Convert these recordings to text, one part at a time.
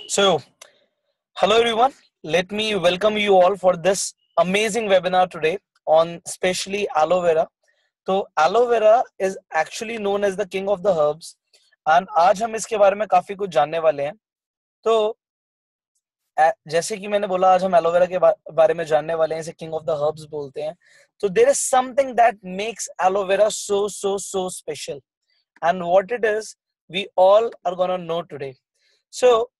So, hello everyone. Let me welcome you all for this amazing webinar today on specially aloe vera. तो aloe vera is actually known as the king of the herbs and आज हम इसके बारे में काफी कुछ जानने वाले हैं. तो जैसे कि मैंने बोला आज हम एलोवेरा के बारे में जानने वाले हैं, इसे किंग ऑफ द हर्ब्स बोलते हैं. तो there is something that makes aloe vera so special and what it is we all are gonna know today. So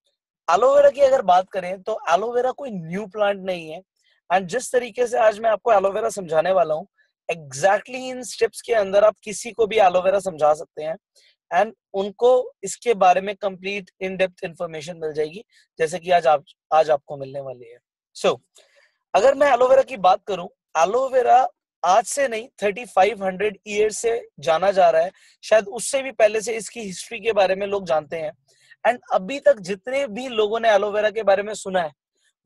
aloe vera की अगर बात करें तो एलोवेरा कोई न्यू प्लांट नहीं है एंड जिस तरीके से आज मैं आपको एलोवेरा समझाने वाला हूँ एग्जैक्टली इन स्टेप्स के अंदर आप किसी को भी एलोवेरा समझा सकते हैं एंड उनको इसके बारे में कंप्लीट इन डेप्थ इंफॉर्मेशन मिल जाएगी जैसे कि आज आपको मिलने वाली है. सो अगर मैं एलोवेरा की बात करूं, एलोवेरा आज से नहीं 3500 ईयर से जाना जा रहा है, शायद उससे भी पहले से इसकी हिस्ट्री के बारे में लोग जानते हैं. एंड अभी तक जितने भी लोगों ने एलोवेरा के बारे में सुना है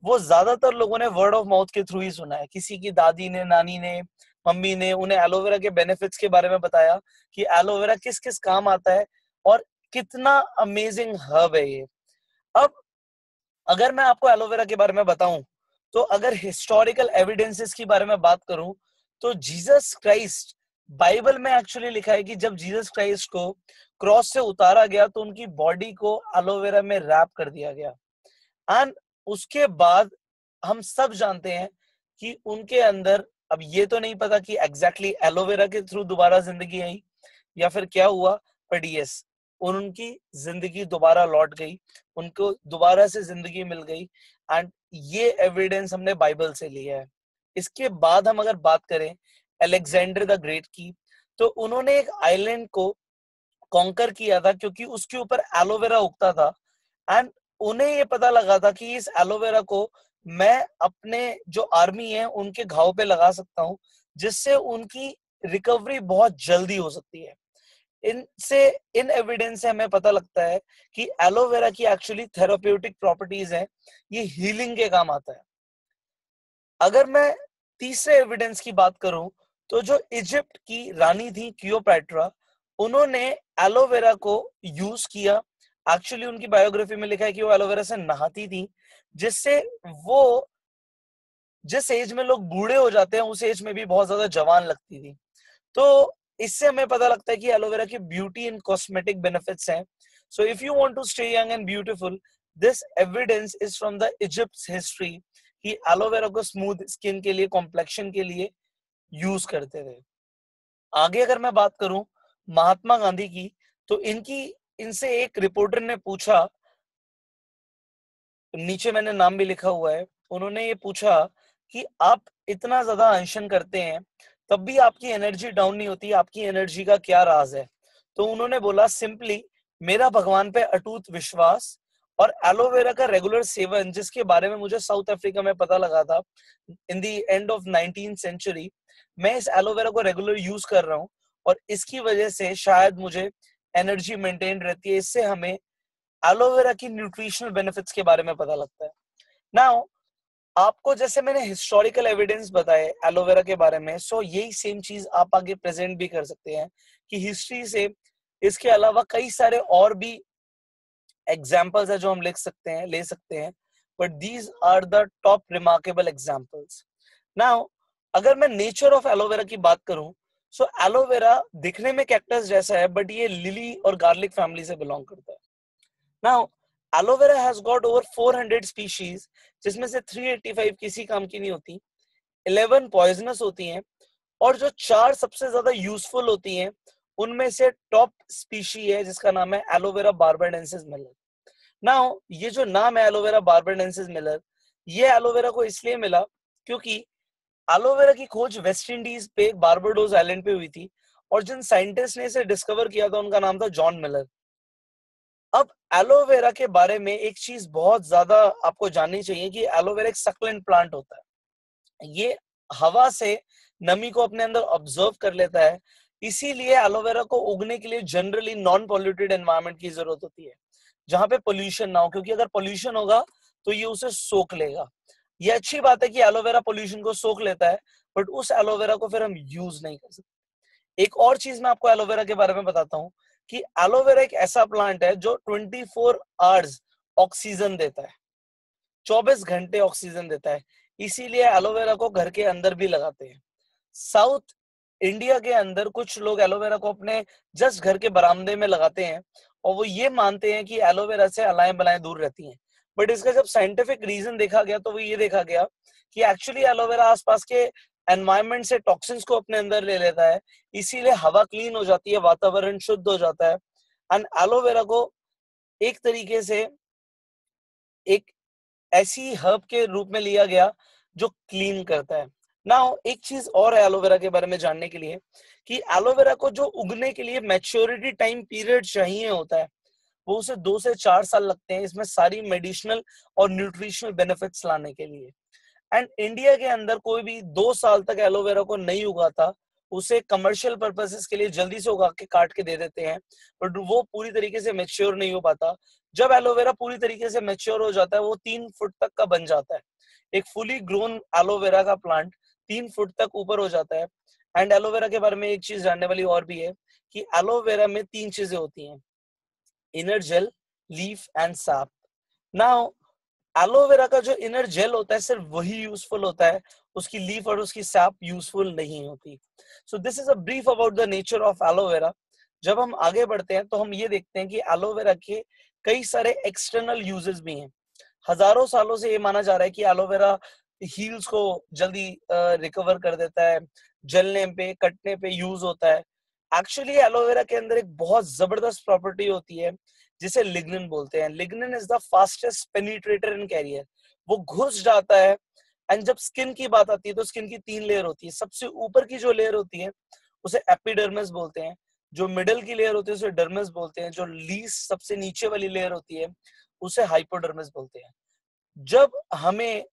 वो ज्यादातर लोगों ने वर्ड ऑफ माउथ के थ्रू ही सुना है. किसी की दादी ने, नानी ने, मम्मी ने उन्हें एलोवेरा के बेनिफिट्स के बारे में बताया कि एलोवेरा किस किस काम आता है और कितना अमेजिंग हर्ब है ये. अब अगर मैं आपको एलोवेरा के बारे में बताऊं तो अगर हिस्टोरिकल एविडेंसेस की बारे में बात करूं तो जीसस क्राइस्ट, बाइबल में एक्चुअली लिखा है कि जब जीसस क्राइस्ट को क्रॉस से उतारा गया तो उनकी बॉडी को एलोवेरा में रैप कर दिया गया एंड उसके बाद हम सब जानते हैं कि उनके अंदर, अब ये तो नहीं पता कि एग्जैक्टली एलोवेरा के थ्रू दोबारा जिंदगी आई या फिर क्या हुआ, बट यस उनकी जिंदगी दोबारा लौट गई, उनको दोबारा से जिंदगी मिल गई एंड ये एविडेंस हमने बाइबल से लिया है. इसके बाद हम अगर बात करें अलेक्जेंडर द ग्रेट की, तो उन्होंने एक आइलैंड को कॉन्कर किया था क्योंकि उसके ऊपर एलोवेरा उगता था एंड उन्हें ये पता लगा था कि इस एलोवेरा को मैं अपने जो आर्मी है उनके घाव पे लगा सकता हूँ जिससे उनकी रिकवरी बहुत जल्दी हो सकती है. इन एविडेंस से हमें पता लगता है कि एलोवेरा की एक्चुअली थेराप्यूटिक प्रॉपर्टीज हैं, ये हीलिंग के काम आता है. अगर मैं तीसरे एविडेंस की बात करूं तो जो इजिप्ट की रानी थी क्लियोपैट्रा, उन्होंने एलोवेरा को यूज किया. एक्चुअली उनकी बायोग्राफी में लिखा है कि वो एलोवेरा से नहाती थी जिससे वो जिस एज में लोग बूढ़े हो जाते हैं उस एज में भी बहुत ज्यादा जवान लगती थी. तो इससे हमें पता लगता है कि एलोवेरा के ब्यूटी एंड कॉस्मेटिक बेनिफिट्स हैं. So if you want to stay young and beautiful, this evidence is from the Egypt's history कि एलोवेरा को स्मूथ स्किन के लिए, कॉम्प्लेक्शन के लिए यूज करते थे. आगे अगर मैं बात करूं महात्मा गांधी की, तो इनसे एक रिपोर्टर ने पूछा, नीचे मैंने नाम भी लिखा हुआ है, उन्होंने ये पूछा कि आप इतना ज्यादा अनशन करते हैं तब भी आपकी एनर्जी डाउन नहीं होती, आपकी एनर्जी का क्या राज है. तो उन्होंने बोला सिंपली मेरा भगवान पे अटूट विश्वास और एलोवेरा का रेगुलर सेवन, जिसके बारे में मुझे साउथ अफ्रीका में पता लगा था in the end of 19th century. मैं इस एलोवेरा को रेगुलर यूज कर रहा हूँ और इसकी वजह से शायद मुझे एनर्जी मेंटेन रहती है. इससे हमें एलोवेरा की न्यूट्रिशनल बेनिफिट्स के बारे में पता लगता है. नाउ आपको जैसे मैंने हिस्टोरिकल एविडेंस बताए एलोवेरा के बारे में, सो यही सेम चीज आप आगे प्रेजेंट भी कर सकते हैं कि हिस्ट्री से इसके अलावा कई सारे और भी एग्जाम्पल्स है जो हम ले सकते हैं, but these are the top remarkable examples. Now अगर मैं नेचर ऑफ एलोवेरा की बात करूं, सो एलोवेरा दिखने में कैक्टस जैसा है बट ये लिली और गार्लिक फैमिली से बिलोंग करता है. Now aloe vera has got over 400 species जिसमें से 385 किसी काम की नहीं होती, 11 पॉइजनस होती हैं और जो 4 सबसे ज्यादा यूजफुल होती हैं उनमें से टॉप स्पीशी है जिसका नाम है एलोवेरा बार्बाडेंसिस मिलर. नाउ ये जो नाम है एलोवेरा बार्बाडेंसिस मिलर, ये एलोवेरा को इसलिए मिला क्योंकि एलोवेरा की खोज वेस्ट इंडीज पे बारबाडोस आइलैंड पे हुई थी और जिन साइंटिस्ट ने इसे डिस्कवर किया था उनका नाम था जॉन मिलर. अब एलोवेरा के बारे में एक चीज बहुत ज्यादा आपको जाननी चाहिए कि एलोवेरा एक सक्लेंट प्लांट होता है. ये हवा से नमी को अपने अंदर ऑब्जर्व कर लेता है, इसीलिए एलोवेरा को उगने के लिए जनरली नॉन पॉल्यूटेड एनवायरनमेंट की जरूरत होती है जहां पे पोल्यूशन ना हो, क्योंकि अगर पोल्यूशन होगा तो ये उसे सोख लेगा. ये अच्छी बात है कि एलोवेरा पोल्यूशन को सोख लेता है बट उस एलोवेरा को फिर हम यूज नहीं कर सकते. एक और चीज मैं आपको एलोवेरा के बारे में बताता हूँ कि एलोवेरा एक ऐसा प्लांट है जो 24 आवर्स ऑक्सीजन देता है, 24 घंटे ऑक्सीजन देता है, इसीलिए एलोवेरा को घर के अंदर भी लगाते हैं। साउथ इंडिया के अंदर कुछ लोग एलोवेरा को अपने जस्ट घर के बरामदे में लगाते हैं और वो ये मानते हैं कि एलोवेरा से अलाएं बलाएं दूर रहती हैं। बट इसका जब साइंटिफिक रीजन देखा गया तो वो ये देखा गया कि एक्चुअली एलोवेरा आसपास के एनवायरमेंट से टॉक्सिन्स को अपने अंदर ले लेता है, इसीलिए हवा क्लीन हो जाती है, वातावरण शुद्ध हो जाता है। एंड एलोवेरा को एक तरीके से एक ऐसी हर्ब के रूप में लिया गया जो क्लीन करता है। नाउ एक चीज और है एलोवेरा के बारे में जानने के लिए कि एलोवेरा को जो उगने के लिए मैच्योरिटी टाइम पीरियड चाहिए होता है वो उसे 2 से 4 साल लगते हैं इसमें सारी मेडिसिनल और न्यूट्रिशनल बेनिफिट्स लाने के लिए। एंड इंडिया के अंदर कोई भी 2 साल तक एलोवेरा को नहीं उगाता, उसे कमर्शियल पर्पसेस के लिए जल्दी से उगा के काट के दे देते हैं, बट वो पूरी तरीके से मेच्योर नहीं हो पाता। जब एलोवेरा पूरी तरीके से मेच्योर हो जाता है वो 3 फुट तक का बन जाता है। एक फुली ग्रोन एलोवेरा का प्लांट 3 फुट तक ऊपर हो जाता है। एंड एलोवेरा के बारे में एक चीज जानने वाली और भी है कि एलोवेरा में 3 चीजें होती हैं, inner gel, leaf and sap. Now aloe vera का जो इनर जेल होता है सिर्फ वही यूजफुल होता है, उसकी लीफ और उसकी सैप यूजफुल नहीं होती। So this is a brief about the nature of aloe vera. जब हम आगे बढ़ते हैं तो हम ये देखते हैं कि एलोवेरा के कई सारे एक्सटर्नल यूजेस भी हैं। हजारों सालों से ये माना जा रहा है कि एलोवेरा हील्स को जल्दी रिकवर कर देता है, जलने पे कटने पे यूज होता है। एक्चुअली एलोवेरा के अंदर एक बहुत जबरदस्त प्रॉपर्टी होती है जिसे लिग्निन बोलते हैं। Lignin is the fastest penetrator in carrier, वो घुस जाता है। एंड जब स्किन की बात आती है तो स्किन की 3 लेयर होती है। सबसे ऊपर की जो लेयर होती है उसे एपिडर्मिस बोलते हैं, जो मिडल की लेयर होती है उसे डर्मिस बोलते हैं, जो लीस्ट सबसे नीचे वाली लेयर होती है उसे हाइपोडर्मिस बोलते हैं। जब हमें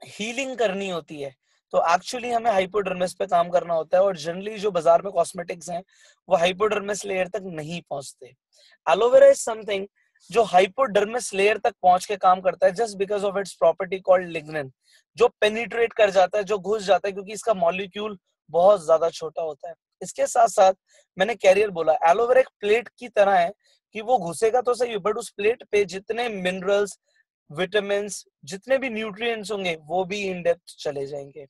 हीलिंग करनी होती है तो एक्चुअली हमें हाइपोडर्मिस पे काम करना होता है, और जनरली जो बाजार में कॉस्मेटिक्स हैं वो हाइपोडर्मिस लेयर तक नहीं पहुंचते। एलोवेरा इज समथिंग जो हाइपोडर्मिस लेयर तक पहुंच के काम करता है just because of its property called lignin, जो पेनिट्रेट कर जाता है, जो घुस जाता है, क्योंकि इसका मॉलिक्यूल बहुत ज्यादा छोटा होता है। इसके साथ साथ मैंने कैरियर बोला, एलोवेरा एक प्लेट की तरह है कि वो घुसेगा तो सही बट उस प्लेट पे जितने मिनरल्स, विटामिन, जितने भी न्यूट्रिएंट्स होंगे वो भी इन डेप्थ चले जाएंगे।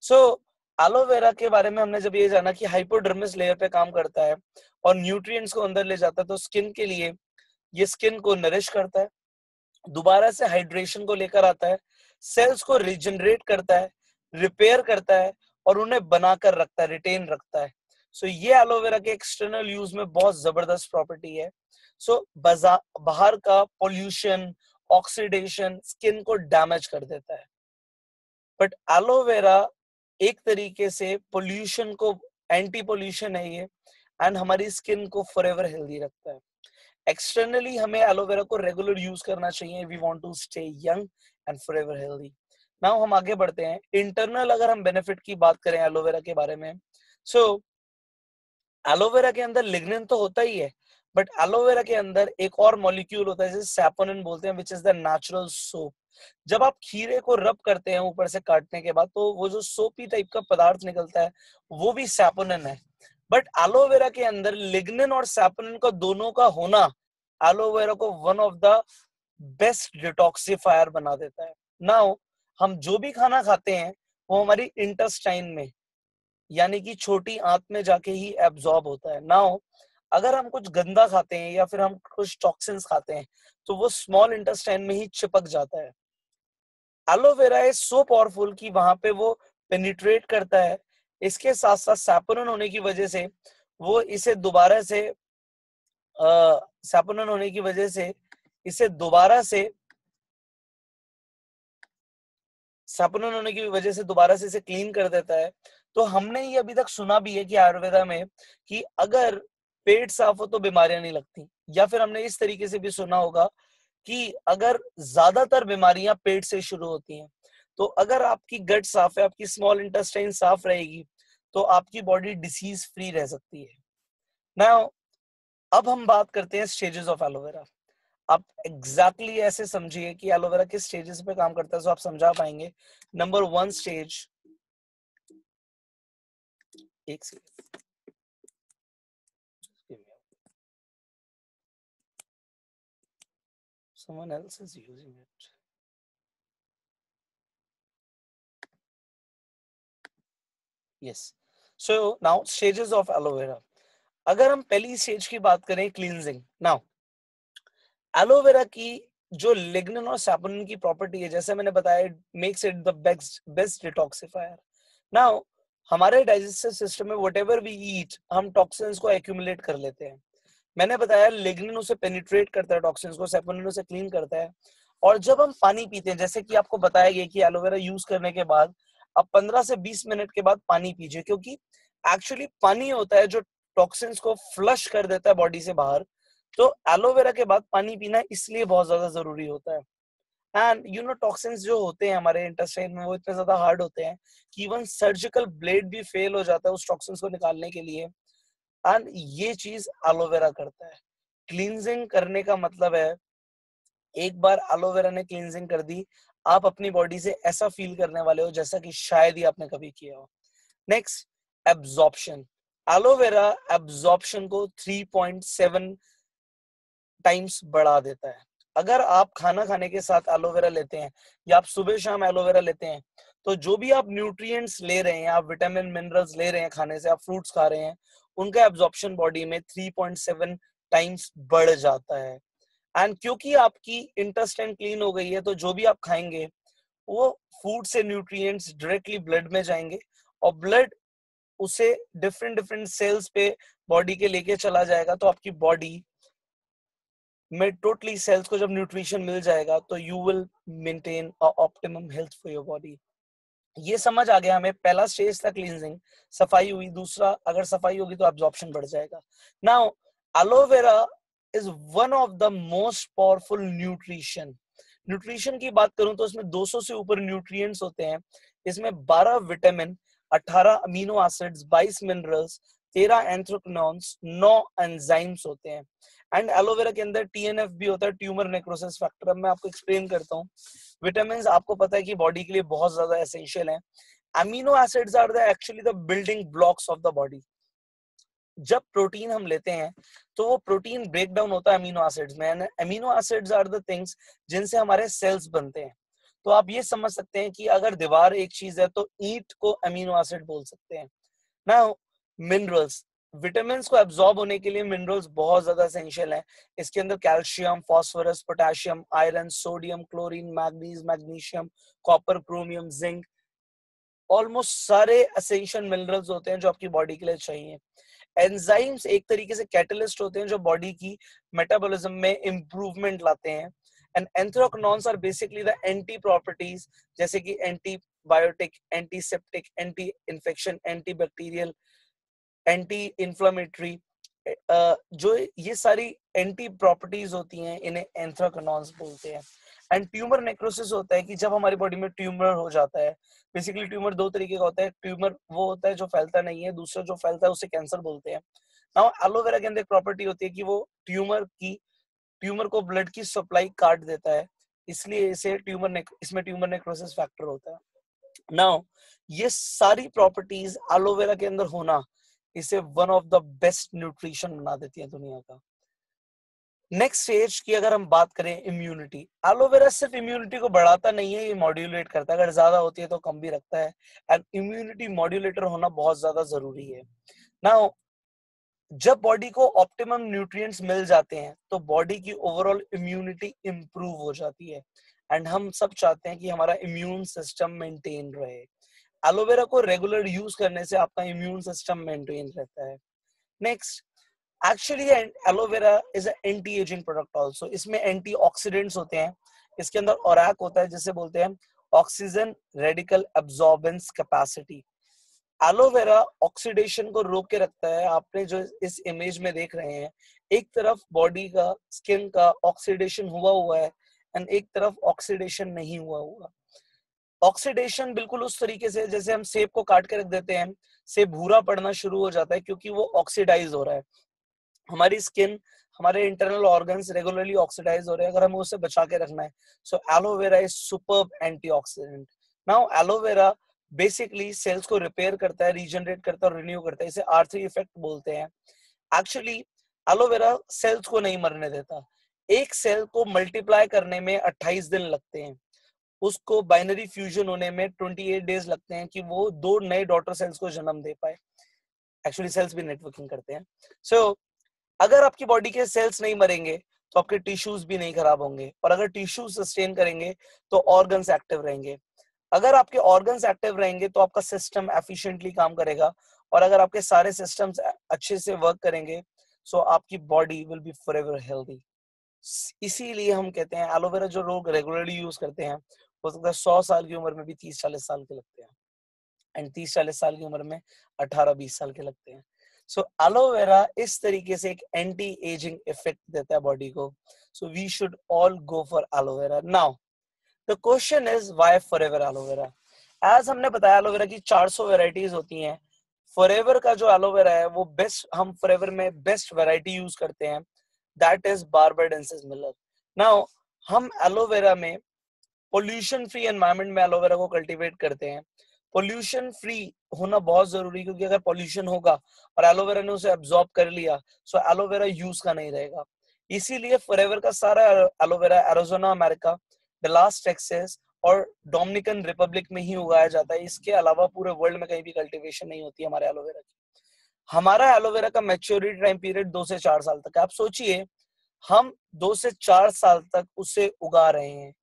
सो एलोवेरा के बारे में हमने जब ये जाना कि हाइपोडर्मिस लेयर पे काम करता है और न्यूट्रिएंट्स को अंदर ले जाता है, तो स्किन के लिए ये स्किन को नरिश करता है, दोबारा से हाइड्रेशन को लेकर आता है, सेल्स को रिजनरेट करता है, रिपेयर करता है और उन्हें बनाकर रखता है, रिटेन रखता है। सो ये एलोवेरा के एक्सटर्नल यूज में बहुत जबरदस्त प्रॉपर्टी है। सो बाहर का पोल्यूशन, ऑक्सीडेशन स्किन को डैमेज कर देता है, बट एलोवेरा एक तरीके से पोल्यूशन को, एंटी पोल्यूशन है ये, एंड हमारी स्किन को फॉरएवर हेल्दी रखता है। एक्सटर्नली हमें एलोवेरा को रेगुलर यूज करना चाहिए, we want to stay young and forever healthy. Now हम आगे बढ़ते हैं। इंटरनल अगर हम बेनिफिट की बात करें एलोवेरा के बारे में, सो एलोवेरा के अंदर लिग्निन तो होता ही है, बट एलोवेरा के अंदर एक और मॉलिक्यूल होता है जिसे सैपोनिन बोलते हैं, which is the natural soap. जब आप खीरे को रब करते हैं ऊपर से काटने के बाद तो वो जो सोपी टाइप का पदार्थ निकलता है वो भी सैपोनिन है। बट एलोवेरा के अंदर लिग्निन और सैपोनिन का दोनों का होना एलोवेरा को one of the best detoxifier बना देता है। नाउ हम जो भी खाना खाते हैं वो हमारी इंटेस्टाइन में, यानी कि छोटी आंत में जाके ही एब्जॉर्ब होता है। नाउ अगर हम कुछ गंदा खाते हैं या फिर हम कुछ टॉक्सिन्स खाते हैं तो वो स्मॉल इंटेस्टाइन में ही चिपक जाता है। एलोवेरा इज सो पावरफुल कि वहां पे वो पेनिट्रेट करता है। इसके साथ साथ सैपोनिन होने की वजह से वो इसे दोबारा से सैपोनिन होने की वजह से इसे दोबारा से सैपोनिन होने की वजह से दोबारा से इसे क्लीन कर देता है। तो हमने ये अभी तक सुना भी है कि आयुर्वेदा में कि अगर पेट साफ हो तो बीमारियां नहीं लगती, या फिर हमने इस तरीके से भी सुना होगा कि अगर ज्यादातर बीमारियां पेट से शुरू होती हैं, तो अगर आपकी गट साफ है, आपकी स्मॉल इंटेस्टाइन साफ रहेगी तो आपकी बॉडी डिसीज फ्री रह सकती है। नाउ अब हम बात करते हैं स्टेजेस ऑफ एलोवेरा। आप एग्जैक्टली exactly ऐसे समझिए कि एलोवेरा किस स्टेजेस पे काम करता है तो आप समझा पाएंगे। नंबर 1 स्टेज, एक second, Someone else is using it. Yes. So now stages of aloe vera. अगर हम पहली स्टेज की बात करें क्लींजिंग, नाउ एलोवेरा की जो लिग्निन और सैपोनिन की प्रॉपर्टी है, जैसे मैंने बताया, makes it the best detoxifier. Now हमारे डाइजेस्टिव सिस्टम में व्हाटएवर वी ईट, हम टॉक्सिन्स को एक्यूमुलेट कर लेते हैं. मैंने बताया लिग्निन उसे पेनिट्रेट करता है, टॉक्सिन्स को, सैपोनिन उसे क्लीन करता है. और जब हम पानी पीते हैं, जैसे कि आपको बताया गया कि एलोवेरा यूज करने के बाद आप 15 से 20 मिनट के बाद पानी पीजिए, क्योंकि एक्चुअली पानी होता है जो टॉक्सिन्स को फ्लश कर देता है बॉडी से बाहर. तो एलोवेरा के बाद पानी पीना इसलिए बहुत ज्यादा जरूरी होता है. एंड यू नो टॉक्सिन्स जो होते हैं हमारे इंटेस्टाइन में, वो इतने ज्यादा हार्ड होते हैं कि इवन सर्जिकल ब्लेड भी फेल हो जाता है उस टॉक्सिन्स को निकालने के लिए. एंड ये चीज एलोवेरा करता है. क्लींजिंग करने का मतलब है, एक बार एलोवेरा ने क्लींजिंग कर दी, आप अपनी बॉडी से ऐसा फील करने वाले हो जैसा कि शायद ही आपने कभी किया हो. Next, absorption. एलोवेरा एब्जॉर्प्शन को 3.7 टाइम्स बढ़ा देता है. अगर आप खाना खाने के साथ एलोवेरा लेते हैं या आप सुबह शाम एलोवेरा लेते हैं, तो जो भी आप न्यूट्रिएंट्स ले रहे हैं, आप विटामिन मिनरल्स ले रहे हैं खाने से, आप फ्रूट्स खा रहे हैं, उनका एब्जॉर्प्शन बॉडी में 3.7 टाइम्स बढ़ जाता है. एंड क्योंकि आपकी इंटेस्टाइन क्लीन हो गई है, तो जो भी आप खाएंगे वो फूड से न्यूट्रिएंट्स डायरेक्टली ब्लड में जाएंगे, और ब्लड उसे डिफरेंट डिफरेंट सेल्स पे बॉडी के लेके चला जाएगा. तो आपकी बॉडी में टोटली सेल्स को जब न्यूट्रिशन मिल जाएगा, तो you will maintain a optimum health for your body. ये समझ आ गया हमें. पहला स्टेज था क्लींजिंग, सफाई हुई. दूसरा, अगर सफाई होगी तो एब्जॉर्प्शन बढ़ जाएगा. Now aloe vera is one of the most powerful nutrition. Nutrition की बात करूं तो इसमें 200 से ऊपर न्यूट्रिएंट्स होते हैं. इसमें 12 vitamin, 18 amino acids, 22 minerals, 13 एंथ्राक्नोन्स, 9 enzymes होते हैं. एंड एलोवेरा के अंदर टीएनएफ भी होता है, ट्यूमर नेक्रोसिस फैक्टर. अब मैं आपको एक्सप्लेन करता हूँ. विटामिन आपको पता है कि बॉडी के लिए बहुत ज्यादा एसेंशियल है. Amino acids are the actually the building blocks of the body. जब प्रोटीन हम लेते हैं तो वो प्रोटीन ब्रेक डाउन होता है अमीनो एसिड्स में. Amino acids are the things जिनसे हमारे सेल्स बनते हैं. तो आप ये समझ सकते हैं कि अगर दीवार एक चीज है तो ईंट को अमीनो एसिड बोल सकते हैं. नाउ मिनरल्स, विटामिन को एब्जॉर्ब होने के लिए मिनरल्स बहुत ज्यादा एसेंशियल है. इसके अंदर calcium, phosphorus, potassium, iron, sodium, chlorine, manganese, magnesium, copper, chromium, zinc, almost सारे एसेंशियल मिनरल्स होते हैं जो आपकी बॉडी के लिए चाहिए. एंजाइम्स एक तरीके से कैटलिस्ट होते हैं जो बॉडी की मेटाबॉलिज्म में इंप्रूवमेंट लाते हैं. And anthraquinones are basically the anti properties, जैसे कि antibiotic, antiseptic, anti infection, anti bacterial, anti inflammatory, जो ये सारी एंटी प्रॉपर्टीज होती हैं, इन्हें एंथ्राक्नॉन्स बोलते हैं. एंड ट्यूमर नेक्रोसिस होता है कि जब हमारी बॉडी में ट्यूमर हो जाता है. बेसिकली ट्यूमर दो तरीके का होता है. ट्यूमर वो होता है जो फैलता नहीं है, दूसरा जो फैलता है उसे कैंसर बोलते हैं. नाउ एलोवेरा के अंदर एक प्रॉपर्टी होती है कि वो ट्यूमर को ब्लड की सप्लाई काट देता है, इसलिए इसे इसमें ट्यूमर नेक्रोसिस फैक्टर होता है. नाउ ये सारी प्रॉपर्टीज एलोवेरा के अंदर होना इसे one of the best nutrition बना देती है दुनिया का. नेक्स्ट स्टेज की अगर हम बात करें, इम्यूनिटी. एलोवेरा सिर्फ इम्यूनिटी को बढ़ाता नहीं है, ये मॉड्यूलेट करता है. अगर ज्यादा होती है तो कम भी रखता है. एंड इम्यूनिटी मॉड्यूलेटर होना बहुत ज्यादा जरूरी है. नाउ जब बॉडी को ऑप्टिमम न्यूट्रिएंट्स मिल जाते हैं तो बॉडी की ओवरऑल इम्यूनिटी इंप्रूव हो जाती है. एंड हम सब चाहते हैं कि हमारा इम्यून सिस्टम मेंटेन रहे. एलोवेरा को रेगुलर यूज करने से आपका इम्यून सिस्टम मेंटेन रहता है. Next, actually aloe vera is anti ageing product also. इसमें एंटीऑक्सीडेंट्स होते हैं. इसके अंदर ओरैक होता है जिसे बोलते हैं oxygen radical absorbance capacity. Aloe vera oxidation को रोक के रखता है. आपने जो इस इमेज में देख रहे हैं, एक तरफ बॉडी का, स्किन का ऑक्सीडेशन हुआ है एंड एक तरफ ऑक्सीडेशन नहीं हुआ. ऑक्सीडेशन बिल्कुल उस तरीके से जैसे हम सेब को काट के रख देते हैं, सेब भूरा पड़ना शुरू हो जाता है क्योंकि वो ऑक्सीडाइज हो रहा है. हमारी स्किन, हमारे इंटरनल ऑर्गन्स रेगुलरली ऑक्सीडाइज हो रहे हैं, अगर हमें उसे बचा के रखना है. So aloe vera is superb antioxidant. Now aloe vera basically cells को रिपेयर करता है, रीजनरेट करता है और रिन्यू करता है. इसे R3 इफेक्ट बोलते हैं. एक्चुअली एलोवेरा सेल्स को नहीं मरने देता. एक सेल को मल्टीप्लाई करने में 28 दिन लगते हैं, उसको बाइनरी फ्यूजन होने में 28 डेज लगते हैं कि वो 2 नए डॉटर सेल्स को जन्म दे पाए। एक्चुअली सेल्स भी नेटवर्किंग करते हैं। सो अगर आपकी बॉडी के सेल्स नहीं मरेंगे तो आपके टिश्यूज भी नहीं खराब होंगे, और अगर टिश्यू सस्टेन करेंगे तो ऑर्गन्स एक्टिव रहेंगे। अगर आपके ऑर्गन्स एक्टिव रहेंगे तो आपका सिस्टम एफिशिएंटली काम करेगा, और अगर आपके सारे सिस्टम्स अच्छे से वर्क करेंगे सो आपकी body will be forever healthy. इसीलिए हम कहते हैं एलोवेरा जो लोग रेगुलरली यूज करते हैं, हो सकता है 100 साल की उम्र में भी 30-40 साल के लगते हैं, एंड 30-40 साल की उम्र में 18-20 साल के लगते हैं। सो एलोवेरा इस तरीके से एक एंटी एजिंग इफेक्ट देता है बॉडी को। So we should all go for aloe vera. Now the question is why forever aloe vera. As हमने बताया एलोवेरा की 400 वेराइटीज होती हैं। फॉरएवर का जो एलोवेरा है वो बेस्ट, हम फॉरएवर में बेस्ट वैरायटी यूज करते हैं, that is barbadensis Miller. Now हम एलोवेरा में पोल्यूशन फ्री एनवायरनमेंट में एलोवेरा को कल्टीवेट करते हैं। पोल्यूशन फ्री होना बहुत जरूरी, क्योंकि अगर पोल्यूशन होगा और एलोवेरा ने उसे एब्जॉर्ब कर लिया सो एलोवेरा यूज का नहीं रहेगा। इसीलिए फॉरएवर का सारा aloe vera Arizona America, Dallas Texas और डोमिनिकन रिपब्लिक में ही उगाया जाता है। इसके अलावा पूरे वर्ल्ड में कहीं भी कल्टीवेशन नहीं होती है हमारे एलोवेरा की। हमारा एलोवेरा का मैच्योरिटी टाइम पीरियड 2 से 4 साल तक है। आप सोचिए हम 2 से 4 साल तक उसे उगा रहे हैं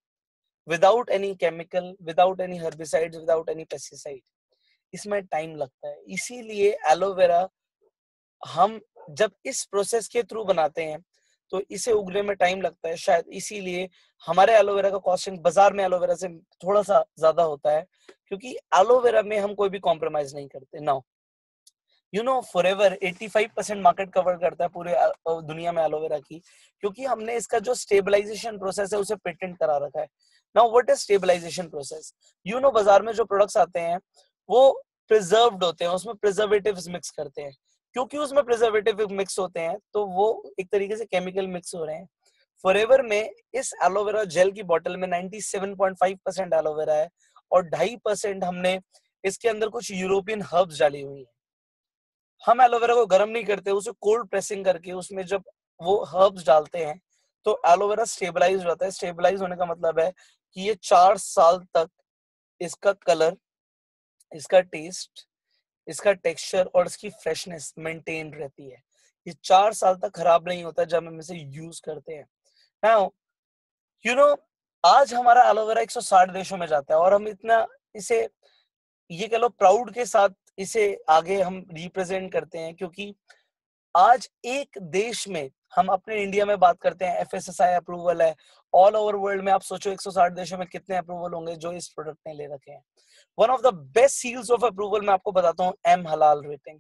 without any chemical, without any herbicides, without any pesticide. इसमें टाइम लगता है। इसीलिए एलोवेरा हम जब इस प्रोसेस के थ्रू बनाते हैं तो इसे उगने में टाइम लगता है। शायद इसीलिए हमारे एलोवेरा का कॉस्टिंग बाजार में एलोवेरा से थोड़ा सा ज्यादा होता है, क्योंकि एलोवेरा में हम कोई भी कॉम्प्रोमाइज नहीं करते। नाउ फॉरएवर 85% मार्केट कवर करता है पूरे दुनिया में एलोवेरा की, क्योंकि हमने इसका जो स्टेबलाइजेशन प्रोसेस है उसे पेटेंट करा रखा है। Now what is stabilisation process? बाजार में जो प्रोडक्ट्स आते हैं वो प्रिजर्व्ड होते हैं, उसमें प्रिजर्वेटिव्स मिक्स करते हैं। क्योंकि उसमें प्रिजर्वेटिव मिक्स होते हैं तो वो एक तरीके से केमिकल मिक्स हो रहे हैं। फॉरएवर में इस एलोवेरा जेल की बोतल में 97.5% एलोवेरा है, और 2.5% हमने इसके अंदर कुछ यूरोपियन हर्ब्स डाली हुई है। हम एलोवेरा को गर्म नहीं करते, उसे कोल्ड प्रेसिंग करके उसमें जब वो हर्ब्स डालते हैं तो एलोवेरा स्टेबलाइज हो जाता है। स्टेबलाइज होने का मतलब है कि ये 4 साल तक इसका कलर, इसका टेस्ट, इसका टेक्सचर और इसकी फ्रेशनेस मेंटेन रहती है। ये 4 साल तक खराब नहीं होता जब हम इसे यूज करते हैं। नाउ यू नो आज हमारा एलोवेरा 160 देशों में जाता है, और हम इतना इसे, ये कह लो, प्राउड के साथ इसे आगे हम रिप्रेजेंट करते हैं, क्योंकि आज एक देश में, हम अपने इंडिया में बात करते हैं, एफएसएसआई अप्रूवल है। ऑल ओवर वर्ल्ड में आप सोचो 160 देशों में कितने अप्रूवल होंगे जो इस प्रोडक्ट ने ले रखे हैं। One of the best seals of approval मैं आपको बताता हूँ, एम हलाल रेटिंग,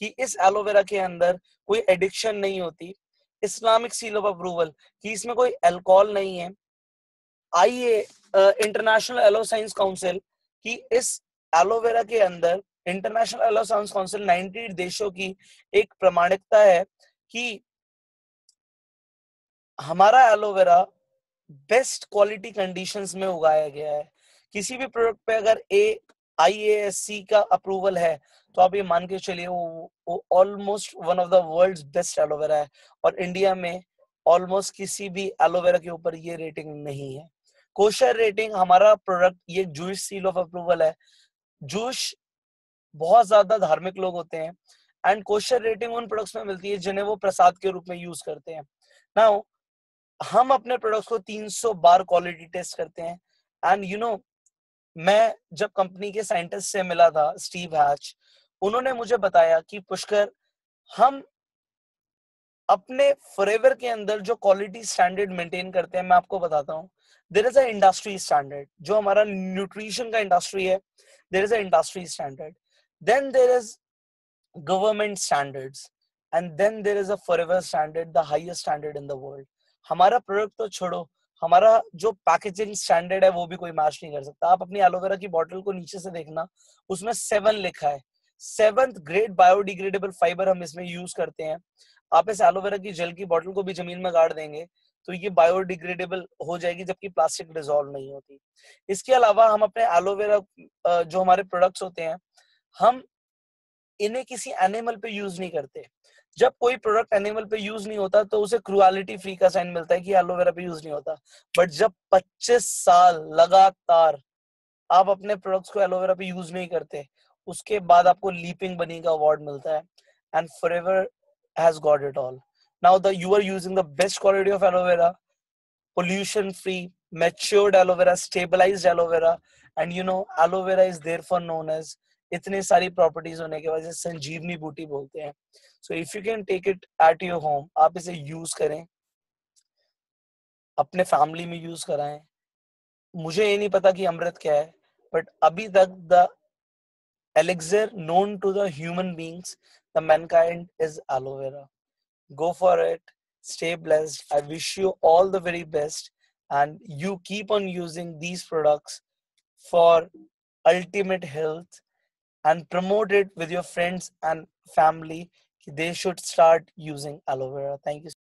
कि इस एलोवेरा के अंदर कोई एडिक्शन नहीं होती। इस्लामिक सील ऑफ अप्रूवल कि इसमें कोई अल्कोहल नहीं है। आइए इंटरनेशनल एलो साइंस काउंसिल की इस एलोवेरा के अंदर, इंटरनेशनल एलो साइंस काउंसिल 90 देशों की एक प्रमाणिकता है कि हमारा एलोवेरा बेस्ट क्वालिटी कंडीशंस में उगाया गया है। किसी भी प्रोडक्ट पे अगर IASC का अप्रूवल है तो आप ये मान के चलिए वो almost one of the world's best aloe vera है, और इंडिया में ऑलमोस्ट किसी भी एलोवेरा के ऊपर ये रेटिंग नहीं है। कोशर रेटिंग हमारा प्रोडक्ट, ये जूश सील ऑफ अप्रूवल है। जूश बहुत ज्यादा धार्मिक लोग होते हैं, एंड कोशर रेटिंग उन प्रोडक्ट्स में मिलती है जिन्हें वो प्रसाद के रूप में यूज करते हैं। नाउ हम अपने प्रोडक्ट्स को 300 बार क्वालिटी टेस्ट करते हैं। एंड मैं जब कंपनी के साइंटिस्ट से मिला था, स्टीव हैच, उन्होंने मुझे बताया कि पुष्कर, हम अपने फॉरएवर के अंदर जो क्वालिटी स्टैंडर्ड मेंटेन करते हैं, मैं आपको बताता हूँ। There is a industry standard, जो हमारा न्यूट्रिशन का इंडस्ट्री है, there is a industry standard, then there is government standards, and then there is a forever standard, the highest standard in the world. हमारा प्रोडक्ट तो छोड़ो, हमारा जो packaging standard है वो भी कोई मैच नहीं कर सकता। आप अपनी एलोवेरा की बोतल को नीचे से देखना, उसमें 7 लिखा है, 7th ग्रेड बायोडिग्रेडेबल फाइबर हम इसमें यूज करते हैं। आप इस एलोवेरा की जेल की बोतल को भी जमीन में गाड़ देंगे तो ये बायोडिग्रेडेबल हो जाएगी, जबकि प्लास्टिक डिसॉल्व नहीं होती। इसके अलावा हम अपने एलोवेरा जो हमारे प्रोडक्ट्स होते हैं, हम इन्हें किसी एनिमल पे यूज नहीं करते। जब कोई प्रोडक्ट एनिमल पे यूज नहीं होता तो उसे क्रुएलिटी फ्री का साइन मिलता है कि एलोवेरा पे यूज नहीं होता। बट जब 25 साल लगातार आप अपने प्रोडक्ट्स को एलोवेरा पे यूज नहीं करते, उसके बाद आपको लीपिंग बनी का अवार्ड मिलता है, and forever has got it all. Now the you are using the best quality of aloe vera, pollution free, matured aloe vera, stabilized aloe vera, and you know aloe vera is therefore known as, इतने सारी properties होने के वजह से संजीवनी बूटी बोलते हैं। So if you can take it at your home, आप इसे यूज करें, अपने फैमिली में यूज कराएं। मुझे ये नहीं पता कि अमृत क्या है, बट अभी तक the elixir known to the human beings, the mankind, is aloe vera. Go for it. Stay blessed. I wish you all the very best. And you keep on using these products for ultimate health, and promote it with your friends and family. They should start using aloe vera. Thank you.